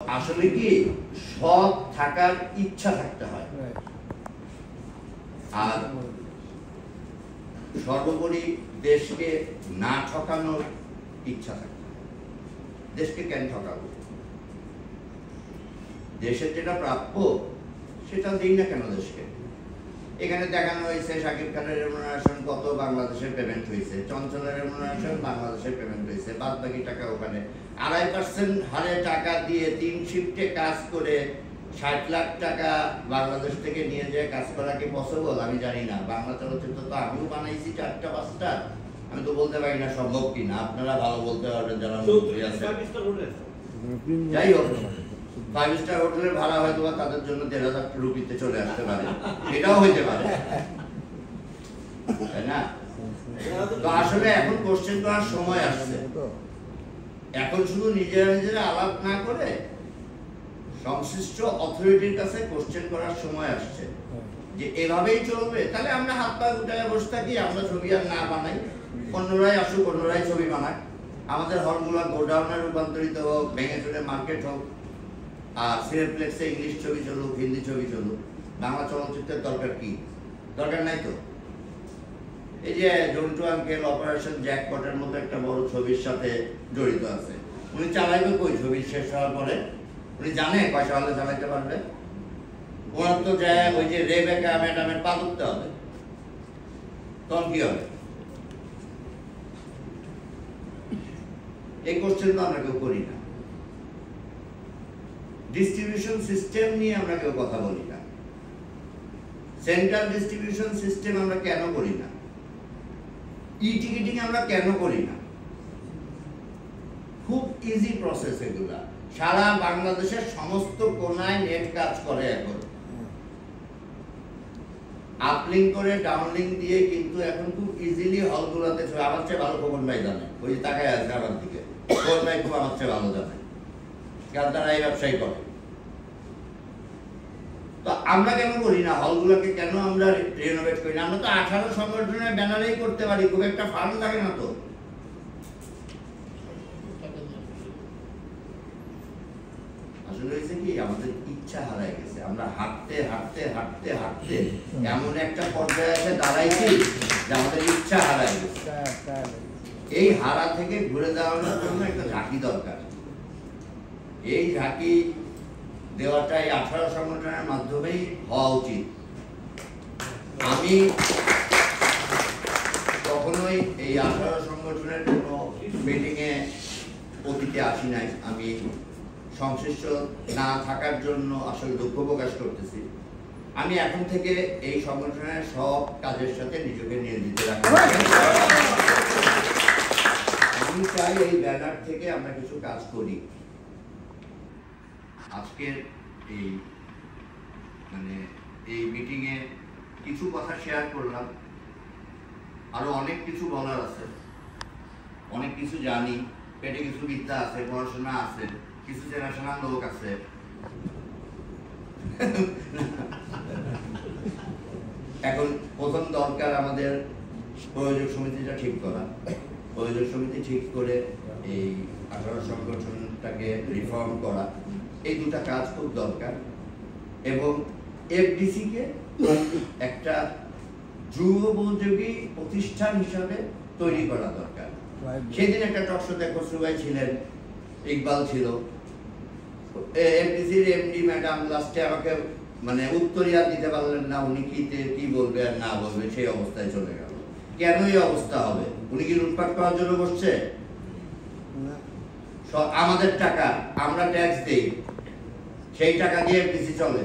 আসলে কি সৎ থাকার ইচ্ছা থাকতে হয়, আর সর্বোপরি দেশকে না ঠকানোর ইচ্ছা থাকতে হয়। দেশকে কেন ঠকাবো? দেশের যেটা প্রাপ্য সেটা দিই না কেন দেশকে? এখানে দেখানো হয়েছে শাকিব খানের রেমুনারেশন কত বাংলাদেশের পেমেন্ট হয়েছে, চঞ্চলের রেমুনারেশন বাংলাদেশের পেমেন্ট হয়েছে, বাদ বাকি টাকা ওখানে 2.5% হারে টাকা দিয়ে 3 শিফটে কাজ করে 60 লাখ টাকা বাংলাদেশ থেকে নিয়ে যেয়ে কাজ করা কি পসিবল? আমি জানি না। বাংলা চলচ্চিত্র তো আমিও বানাইছি 4টা 5টা, আমি তো বলতে পারি না সম্ভব কিনা। আপনারা ভালো বলতে পারবেন যারা মন্ত্রী আছে। যাই হোক, 5 স্টার হোটেলের ভাড়া হয়তো তাদের জন্য 1,500 রুপিতে চলে আসতে পারে, এটাও হইতে পারে, তাই না? তো আসলে এখন কোশ্চেন করার সময় আসছে। এখন শুধু নিজেরা নিজেরা আলাপ না করে সংশ্লিষ্ট অথরিটির কাছে কোশ্চেন করার সময় আসছে যে এভাবেই চলবে। তাহলে আমরা হাত পা গুটায় বসে থাকি, আমরা ছবি আর না বানাই, অন্যরাই আসুক, অন্যরাই ছবি বানাক, আমাদের হলগুলো গোডাউনে রূপান্তরিত হোক, ভেঙে চলে মার্কেট হোক, আর সিনেপ্লেক্সে ইংলিশ ছবি চলুক, হিন্দি ছবি চলুক। বাংলা চলচ্চিত্রের দরকার কি? দরকার নাই তো। এই যে জন্টু আঙ্কেল অপারেশন জ্যাকপটের মতো একটা বড় ছবির সাথে জড়িত আছে, উনি চালাইবে কই? ছবি শেষ হওয়ার পরে উনি জানে পয়সা হলে চালাইতে পারবে? ওনার তো যায় ওই যে রেবেকা ম্যাডামের পা ধরতে হবে, তখন কি হবে? এই কোশ্চেন তো আমরা কেউ করি না। ডিস্ট্রিবিউশন সিস্টেম নিয়ে আমরা কেউ কথা বলি না। সেন্ট্রাল ডিস্ট্রিবিউশন সিস্টেম আমরা কেন করি না? ই-টিকিটিং আমরা কেন করি না? খুব ইজি প্রসেস এগুলা। সারা বাংলাদেশের সমস্ত কোনায় নেট কাজ করে এখন। আপলিঙ্ক করে ডাউনলিঙ্ক দিয়ে কিন্তু এখন খুব ইজিলি হলগুলোতে চলে। আমার চেয়ে ভালো খবর ভাই জানে, ওই তাকায় আছে আমার দিকে। খবর ভাই খুব আমার চেয়ে ভালো জানে, কারণ তারা এই ব্যবসায়ী করে। তো আমরা কেন করি না? হলগুলোকে কেন আমরা রিনোভেট করি না? আমরা তো 18 সংগঠনের ব্যানারেই করতে পারি, খুব একটা ফান্ড লাগে না তো। আসলে হয়েছে কি, আমাদের ইচ্ছা হারাই গেছে। আমরা হাঁটতে হাঁটতে হাঁটতে হাঁটতে এমন একটা পর্যায়ে এসে দাঁড়াইছি যে আমাদের ইচ্ছা হারাই গেছে। এই হারা থেকে ঘুরে দাঁড়ানোর জন্য একটা ঝাঁকি দরকার। এই ঝাঁকি দেওয়াটাই 18 সংগঠনের মাধ্যমেই হওয়া উচিত। আমি কখনোই এই 18 সংগঠনের কোনো মিটিংয়ে অতীতে আসি নাই। আমি সংশ্লিষ্ট না থাকার জন্য আসলে দুঃখ প্রকাশ করতেছি। আমি এখন থেকে এই সংগঠনের সব কাজের সাথে নিজেকে নিয়োজিত রাখবো। আমি চাই এই ব্যানার থেকে আমরা কিছু কাজ করি। আজকের এই মিটিংয়ে কিছু কথা শেয়ার করলাম, আরো অনেক কিছু বলার আছে, অনেক কিছু জানি, পেটে কিছু বিদ্যা আছে, পড়াশোনা আছে, কিছু জেনারেশনাল লোক আছে। এখন প্রথম দরকার আমাদের প্রয়োজক সমিতিটা ঠিক করা। প্রয়োজক সমিতি ঠিক করে এই 18 সংগঠনটাকে রিফর্ম করা, এই দুটা কাজ খুব দরকার। এবং এফডিসি কে একটা যুগোপযোগী প্রতিষ্ঠান হিসাবে তৈরি করা দরকার। সেদিন একটা টকশোতে খসরু ভাই ছিলেন, ইকবাল ছিল, এফডিসির এমডি ম্যাডাম লাস্টে আমাকে উত্তরিয়া দিতে পারলেন না, উনি কি বলবে আর না বলবে সেই অবস্থায় চলে গেল। কেন এই অবস্থা হবে? উনি কি লুটপাট করার জন্য বসছে? আমাদের টাকা, আমরা ট্যাক্স দিই, সেই টাকা দিয়ে এফডিসি চলে।